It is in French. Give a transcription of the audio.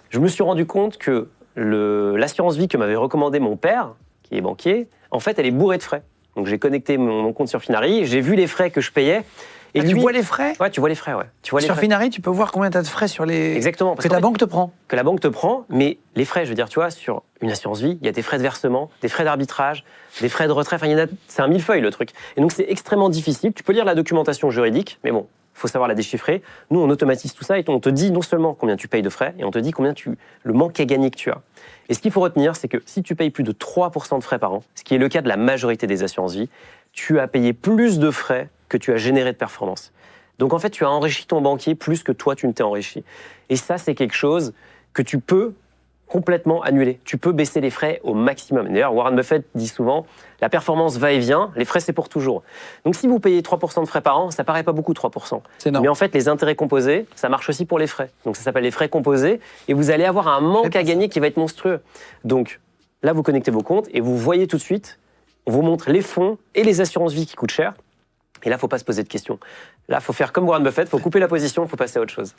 je me suis rendu compte que l'assurance vie que m'avait recommandé mon père, qui est banquier, en fait, elle est bourrée de frais. Donc j'ai connecté mon compte sur Finari, j'ai vu les frais que je payais. Et tu vois les frais? Ouais, tu vois les frais, ouais. Tu vois sur Finari, tu peux voir combien tu as de frais sur les... Exactement. Que la banque te prend. Que la banque te prend, mais les frais, je veux dire, tu vois, sur une assurance vie, il y a des frais de versement, des frais d'arbitrage, des frais de retrait, enfin, c'est un millefeuille, le truc. Et donc, c'est extrêmement difficile. Tu peux lire la documentation juridique, mais bon, il faut savoir la déchiffrer. Nous, on automatise tout ça et on te dit non seulement combien tu payes de frais, et on te dit combien le manque à gagner que tu as. Et ce qu'il faut retenir, c'est que si tu payes plus de 3% de frais par an, ce qui est le cas de la majorité des assurances vie, tu as payé plus de frais que tu as généré de performance. Donc en fait, tu as enrichi ton banquier plus que toi, tu ne t'es enrichi. Et ça, c'est quelque chose que tu peux complètement annuler. Tu peux baisser les frais au maximum. D'ailleurs, Warren Buffett dit souvent, la performance va et vient, les frais, c'est pour toujours. Donc si vous payez 3% de frais par an, ça paraît pas beaucoup, 3%. C'est énorme. Mais en fait, les intérêts composés, ça marche aussi pour les frais. Donc ça s'appelle les frais composés, et vous allez avoir un manque à gagner qui va être monstrueux. Donc là, vous connectez vos comptes, et vous voyez tout de suite, on vous montre les fonds et les assurances vie qui coûtent cher. Et là, il ne faut pas se poser de questions. Là, il faut faire comme Warren Buffett, il faut couper la position, il faut passer à autre chose.